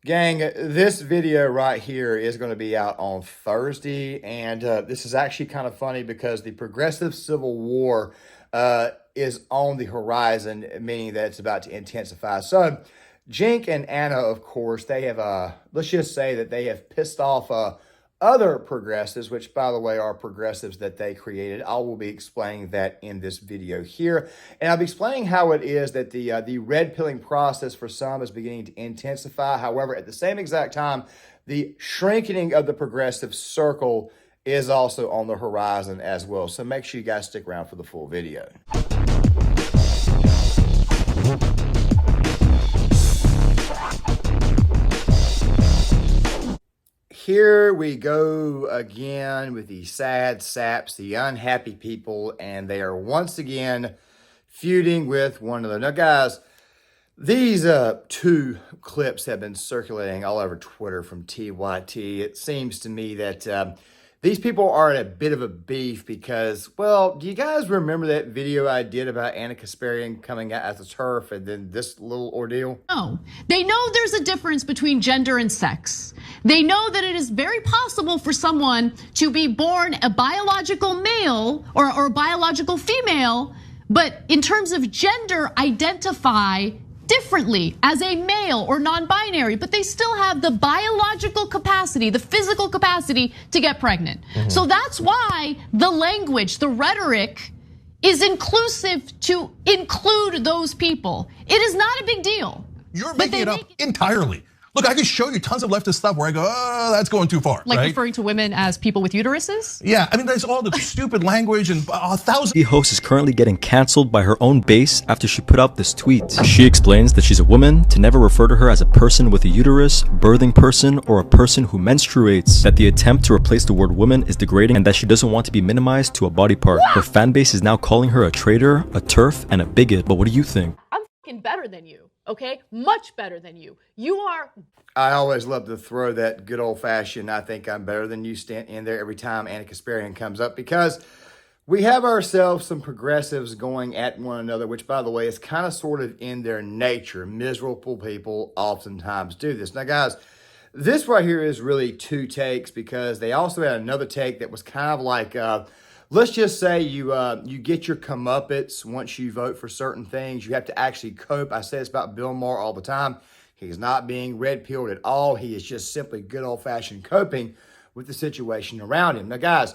Gang, this video right here is going to be out on Thursday, and this is actually kind of funny because the progressive civil war is on the horizon, meaning that it's about to intensify. So, Cenk and Ana, of course, they have, let's just say that they have pissed off other progressives, which, by the way, are progressives that they created. I will be explaining that in this video here. And I'll be explaining how it is that the red pilling process for some is beginning to intensify. However, at the same exact time, the shrinking of the progressive circle is also on the horizon as well. So make sure you guys stick around for the full video. Here we go again with the sad saps, the unhappy people, and they are once again feuding with one another. Now, guys, these two clips have been circulating all over Twitter from TYT. It seems to me that these people are in a bit of a beef because, well, do you guys remember that video I did about Ana coming out as a TERF and then this little ordeal? No, they know there's a difference between gender and sex. They know that it is very possible for someone to be born a biological male or a biological female, but in terms of gender, identify differently as a male or non-binary, but they still have the biological capacity, the physical capacity to get pregnant. So that's why the language, the rhetoric is inclusive to include those people. It is not a big deal. You're making it up entirely. Look, I can show you tons of leftist stuff where I go, oh, that's going too far. Like right? referring to women as people with uteruses? Yeah, I mean, there's all the stupid language and a thousand. The host is currently getting canceled by her own base after she put out this tweet. She explains that she's a woman, to never refer to her as a person with a uterus, birthing person, or a person who menstruates, that the attempt to replace the word woman is degrading, and that she doesn't want to be minimized to a body part. Her fan base is now calling her a traitor, a TERF, and a bigot. But what do you think? I'm fucking better than you, okay? Much better than you. You are. I always love to throw that good old-fashioned "I think I'm better than you" stint in there every time Ana comes up, because we have ourselves some progressives going at one another, which, by the way, is kind of sort of in their nature. Miserable people oftentimes do this. Now, guys, this right here is really two takes, because they also had another take that was kind of like, let's just say you get your comeuppance once you vote for certain things. You have to actually cope. I say this about Bill Maher all the time. He's not being red-pilled at all. He is just simply good old-fashioned coping with the situation around him. Now, guys,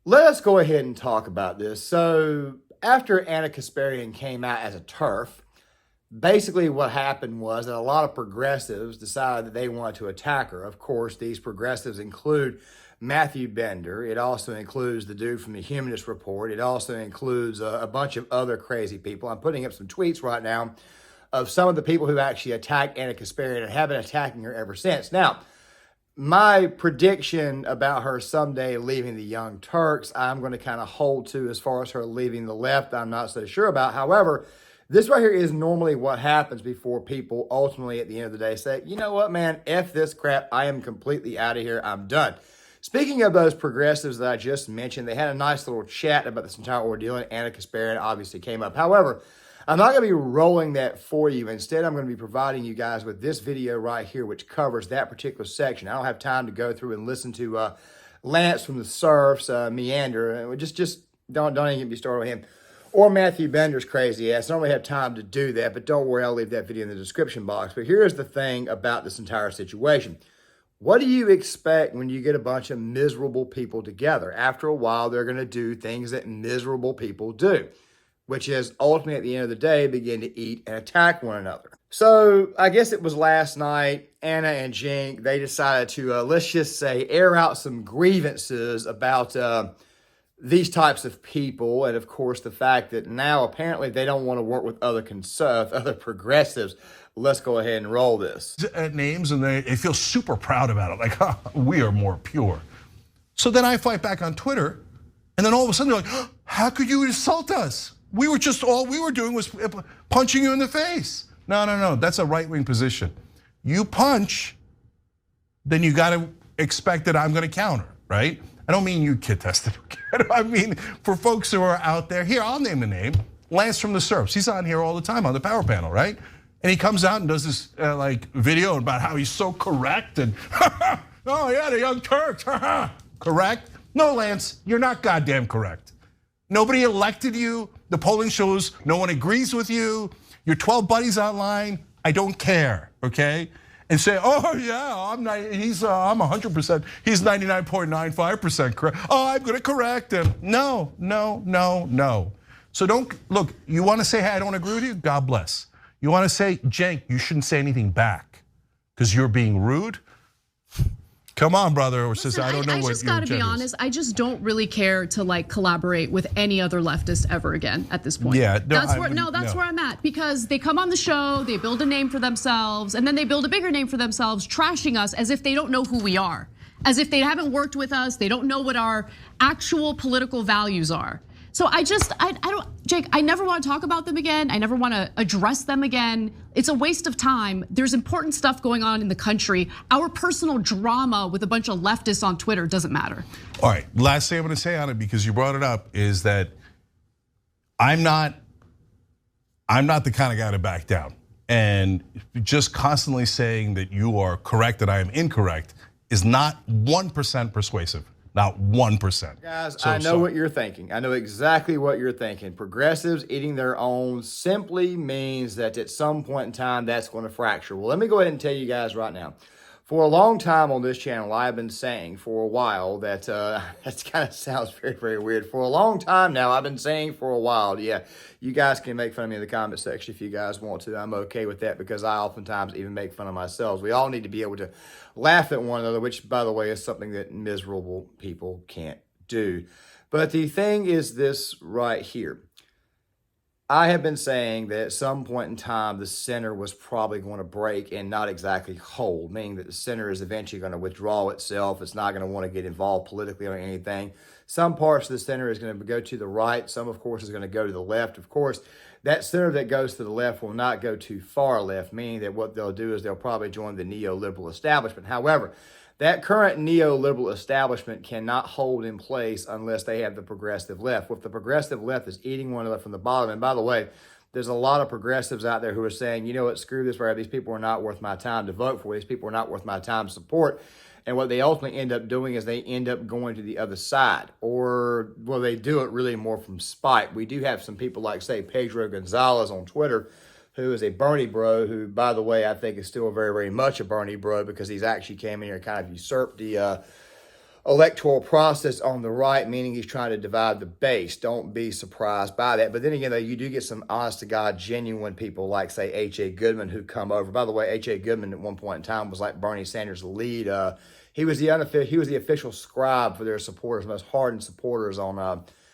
let us go ahead and talk about this. So after Ana came out as a TERF, basically what happened was that a lot of progressives decided that they wanted to attack her. Of course, these progressives include Matthew Bender. It also includes the dude from the Humanist Report. It also includes a bunch of other crazy people. I'm putting up some tweets right now of some of the people who actually attacked Ana and have been attacking her ever since. Now, my prediction about her someday leaving the Young Turks, I'm going to kind of hold to. As far as her leaving the left, I'm not so sure about. However, this right here is normally what happens before people ultimately at the end of the day say, you know what, man, F this crap. I am completely out of here. I'm done. Speaking of those progressives that I just mentioned, they had a nice little chat about this entire ordeal, and Ana obviously came up. However, I'm not going to be rolling that for you. Instead, I'm going to be providing you guys with this video right here, which covers that particular section. I don't have time to go through and listen to Lance from the Surfs meander. Just don't even get me started with him. Or Matthew Bender's crazy ass. I don't really have time to do that, but don't worry, I'll leave that video in the description box. But here's the thing about this entire situation. What do you expect when you get a bunch of miserable people together? After a while, they're going to do things that miserable people do, which is ultimately at the end of the day, begin to eat and attack one another. So I guess it was last night, Ana and Cenk, they decided to, let's just say, air out some grievances about these types of people. And of course, the fact that now apparently they don't want to work with other progressives. Let's go ahead and roll this. Names, and they feel super proud about it. Like, huh, we are more pure. So then I fight back on Twitter. And then all of a sudden they're like, how could you insult us? We were just, all we were doing was punching you in the face. No, that's a right-wing position. You punch, then you gotta expect that I'm gonna counter, right? I don't mean you kid tested. I mean, for folks who are out there, here, I'll name the name, Lance from the Surfs. He's on here all the time on the power panel, right? And he comes out and does this like video about how he's so correct and oh yeah, the Young Turks, correct? No, Lance, you're not goddamn correct. Nobody elected you. The polling shows no one agrees with you. Your 12 buddies online, I don't care, okay? And say, oh yeah, I'm 100%, he's 99.95% correct. Oh, I'm gonna correct him. No. So don't, look, you wanna say, hey, I don't agree with you, God bless. You wanna say, Cenk, you shouldn't say anything back because you're being rude? Come on, brother or sister, I don't know what your I just gotta be honest, I just don't really care to like collaborate with any other leftist ever again at this point. Yeah, that's where I'm at, because they come on the show, they build a name for themselves, and then they build a bigger name for themselves, trashing us as if they don't know who we are. As if they haven't worked with us, they don't know what our actual political values are. So I don't, Cenk, I never want to talk about them again. I never want to address them again. It's a waste of time. There's important stuff going on in the country. Our personal drama with a bunch of leftists on Twitter doesn't matter. All right, last thing I'm gonna say on it, because you brought it up, is that I'm not the kind of guy to back down. And just constantly saying that you are correct and I am incorrect is not 1% persuasive. Not 1%. Guys, I know what you're thinking. I know exactly what you're thinking. Progressives eating their own simply means that at some point in time, that's going to fracture. Well, let me go ahead and tell you guys right now. For a long time on this channel, I've been saying for a while that, that kind of sounds very, very weird. For a long time now, I've been saying for a while, yeah, you guys can make fun of me in the comment section if you guys want to. I'm okay with that because I oftentimes even make fun of myself. We all need to be able to laugh at one another, which, by the way, is something that miserable people can't do. But the thing is this right here. I have been saying that at some point in time, the center was probably going to break and not exactly hold, meaning that the center is eventually going to withdraw itself. It's not going to want to get involved politically or anything. Some parts of the center is going to go to the right. Some, of course, is going to go to the left. Of course, that center that goes to the left will not go too far left, meaning that what they'll do is they'll probably join the neoliberal establishment. However, that current neoliberal establishment cannot hold in place unless they have the progressive left. If the progressive left is eating one another from the bottom, and by the way, there's a lot of progressives out there who are saying, you know what, screw this, right? These people are not worth my time to vote for. These people are not worth my time to support. And what they ultimately end up doing is they end up going to the other side. Or, well, they do it really more from spite. We do have some people like, say, Pedro Gonzalez on Twitter, who is a Bernie bro, who, by the way, I think is still very, very much a Bernie bro because he's actually came in here and kind of usurped the electoral process on the right, meaning he's trying to divide the base. Don't be surprised by that. But then again, though, you do get some honest-to-God, genuine people like, say, H.A. Goodman who come over. By the way, H.A. Goodman at one point in time was like Bernie Sanders' lead. He was the official scribe for their supporters, most hardened supporters on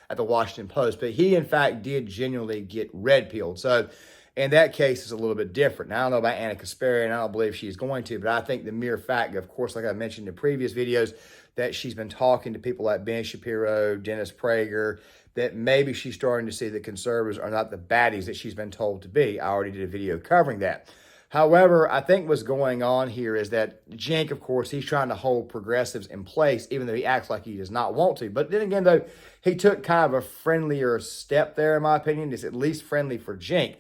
at the Washington Post. But he, in fact, did genuinely get red-pilled. So in that case, it's a little bit different. Now, I don't know about Ana and I don't believe she's going to, but I think the mere fact, of course, like I mentioned in previous videos, that she's been talking to people like Ben Shapiro, Dennis Prager, that maybe she's starting to see that conservatives are not the baddies that she's been told to be. I already did a video covering that. However, I think what's going on here is that Cenk, of course, he's trying to hold progressives in place, even though he acts like he does not want to. But then again, though, he took kind of a friendlier step there, in my opinion. It's at least friendly for Cenk.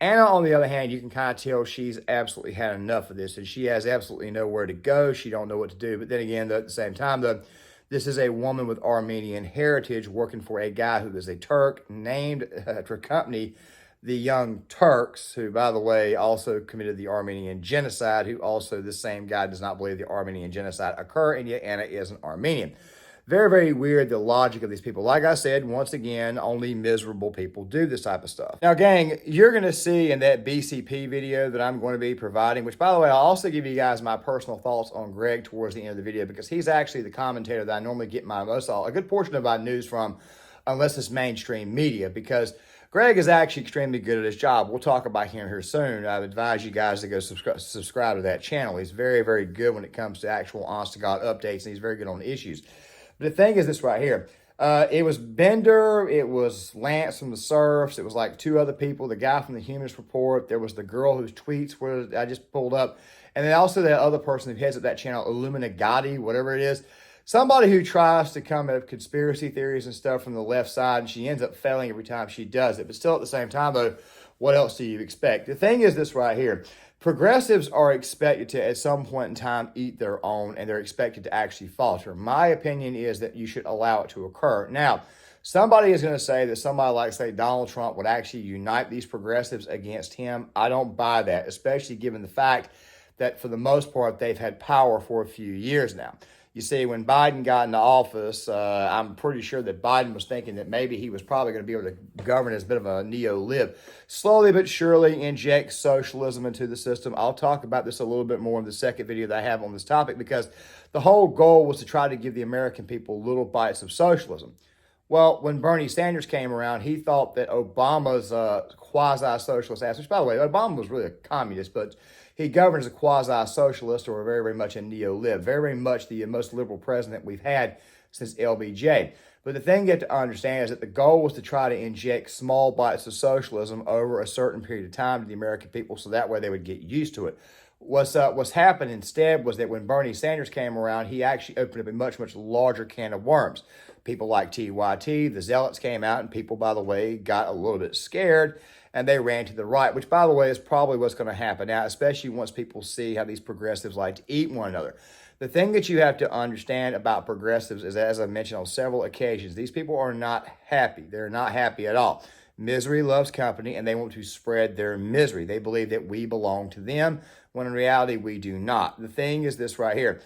Ana, on the other hand, you can kind of tell she's absolutely had enough of this, and she has absolutely nowhere to go. She don't know what to do. But then again, at the same time, though, this is a woman with Armenian heritage working for a guy who is a Turk, named after a company, the Young Turks, who, by the way, also committed the Armenian genocide, who also, the same guy does not believe the Armenian genocide occurred, and yet Ana is an Armenian. Very, very weird, the logic of these people. Like I said, once again, only miserable people do this type of stuff. Now, gang, you're going to see in that BCP video that I'm going to be providing, which, by the way, I'll also give you guys my personal thoughts on Greg towards the end of the video, because he's actually the commentator that I normally get a good portion of my news from, unless it's mainstream media, because Greg is actually extremely good at his job. We'll talk about him here soon. I advise you guys to go subscribe to that channel. He's very, very good when it comes to actual honest-to-God updates, and he's very good on the issues. But the thing is this right here. It was Bender, it was Lance from the Surfs, it was like two other people, the guy from the Humanist Report, there was the girl whose tweets were I just pulled up, and then also that other person who heads up that channel, Illuminati, whatever it is. Somebody who tries to come up with conspiracy theories and stuff from the left side, and she ends up failing every time she does it. But still at the same time, though, what else do you expect? The thing is this right here. Progressives are expected to, at some point in time, eat their own, and they're expected to actually falter. My opinion is that you should allow it to occur. Now, somebody is going to say that somebody like, say, Donald Trump would actually unite these progressives against him. I don't buy that, especially given the fact that for the most part, they've had power for a few years now. You see, when Biden got into office, I'm pretty sure that Biden was thinking that maybe he was probably going to be able to govern as a bit of a neo-lib. Slowly but surely inject socialism into the system. I'll talk about this a little bit more in the second video that I have on this topic, because the whole goal was to try to give the American people little bites of socialism. Well, when Bernie Sanders came around, he thought that Obama's quasi-socialist ass, which, by the way, Obama was really a communist, but he governed as a quasi-socialist, or very, very much a neo-lib, very, very much the most liberal president we've had since LBJ. But the thing you have to understand is that the goal was to try to inject small bites of socialism over a certain period of time to the American people, so that way they would get used to it. What's happened instead was that when Bernie Sanders came around, he actually opened up a much, much larger can of worms. People like TYT, the zealots came out, and people, by the way, got a little bit scared, and they ran to the right, which, by the way, is probably what's going to happen now, especially once people see how these progressives like to eat one another. The thing that you have to understand about progressives is, as I mentioned on several occasions, these people are not happy. They're not happy at all. Misery loves company, and they want to spread their misery. They believe that we belong to them, when in reality, we do not. The thing is this right here.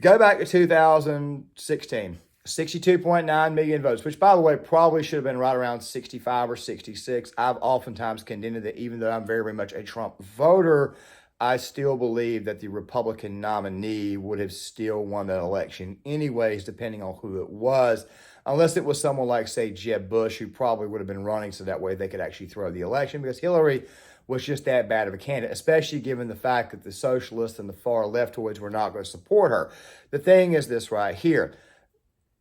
Go back to 2016. 62.9 million votes, which, by the way, probably should have been right around 65 or 66. I've oftentimes contended that even though I'm very, very much a Trump voter, I still believe that the Republican nominee would have still won that election anyways, depending on who it was, unless it was someone like, say, Jeb Bush, who probably would have been running so that way they could actually throw the election, because Hillary was just that bad of a candidate, especially given the fact that the socialists and the far leftoids were not going to support her. The thing is this right here.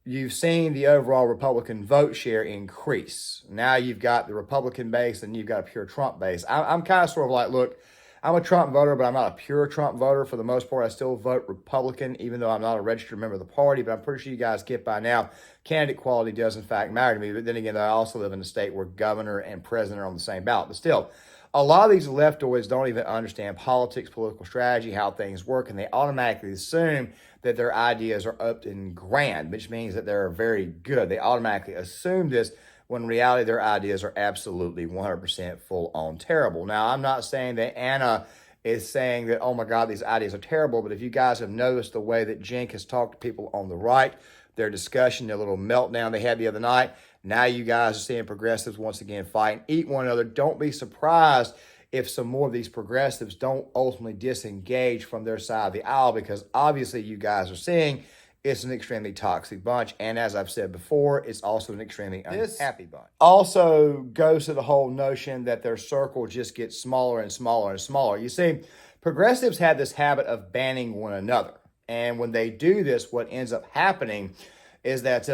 You've seen the overall Republican vote share increase. Now you've got the Republican base and you've got a pure Trump base. I'm kind of sort of like, look, I'm a Trump voter, but I'm not a pure Trump voter. For the most part, I still vote Republican, even though I'm not a registered member of the party. But I'm pretty sure you guys get by now, candidate quality does in fact matter to me. But then again, I also live in a state where governor and president are on the same ballot. But still, a lot of these leftoids don't even understand politics, political strategy, how things work, and they automatically assume that their ideas are up and grand, which means that they're very good. They automatically assume this, when in reality their ideas are absolutely 100% full-on terrible. Now, I'm not saying that Ana is saying that, oh my God, these ideas are terrible, but if you guys have noticed the way that Cenk has talked to people on the right, their discussion, their little meltdown they had the other night, now you guys are seeing progressives once again fight and eat one another. Don't be surprised if some more of these progressives don't ultimately disengage from their side of the aisle, because obviously you guys are seeing it's an extremely toxic bunch. And as I've said before, it's also an extremely unhappy bunch. Also goes to the whole notion that their circle just gets smaller and smaller and smaller. You see, progressives have this habit of banning one another. And when they do this, what ends up happening is that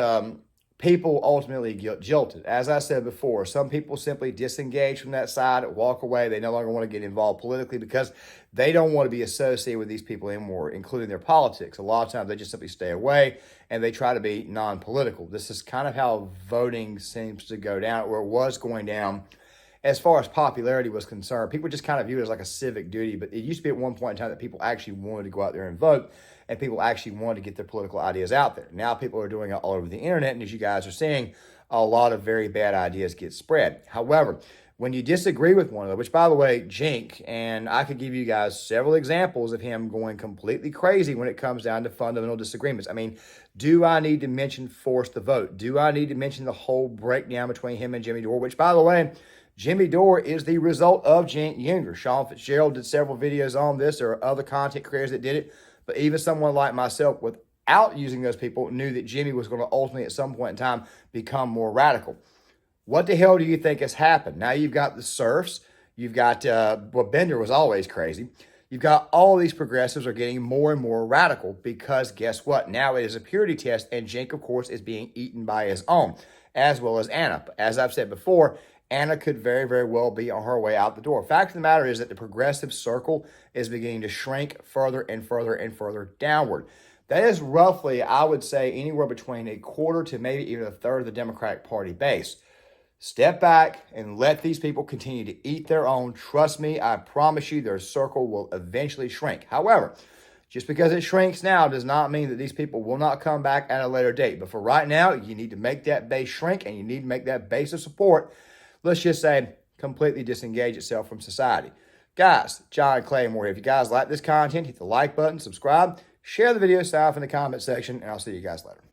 people ultimately get jilted. As I said before, some people simply disengage from that side, walk away. They no longer want to get involved politically because they don't want to be associated with these people anymore, including their politics. A lot of times they just simply stay away and they try to be non-political. This is kind of how voting seems to go down, or it was going down as far as popularity was concerned. People just kind of view it as like a civic duty, but it used to be at one point in time that people actually wanted to go out there and vote, and people actually wanted to get their political ideas out there. Now people are doing it all over the internet, and as you guys are seeing, a lot of very bad ideas get spread. However, when you disagree with one another, which, by the way, Cenk, and I could give you guys several examples of him going completely crazy when it comes down to fundamental disagreements. I mean, do I need to mention force the vote? Do I need to mention the whole breakdown between him and Jimmy Dore, which, by the way, Jimmy Dore is the result of Cenk Younger. Sean Fitzgerald did several videos on this. There are other content creators that did it. But even someone like myself, without using those people, knew that Jimmy was going to ultimately, at some point in time, become more radical. What the hell do you think has happened? Now you've got the serfs. You've got, Bender was always crazy. You've got all these progressives are getting more and more radical because guess what? Now it is a purity test, and Cenk, of course, is being eaten by his own, as well as Ana. As I've said before, Ana could very, very well be on her way out the door. Fact of the matter is that the progressive circle is beginning to shrink further and further and further downward. That is roughly, I would say, anywhere between a quarter to maybe even a third of the Democratic Party base. Step back and let these people continue to eat their own. Trust me, I promise you their circle will eventually shrink. However, just because it shrinks now does not mean that these people will not come back at a later date. But for right now, you need to make that base shrink, and you need to make that base of support, let's just say, completely disengage itself from society. Guys, John Claymore here. If you guys like this content, hit the like button, subscribe, share the video, sign up in the comment section, and I'll see you guys later.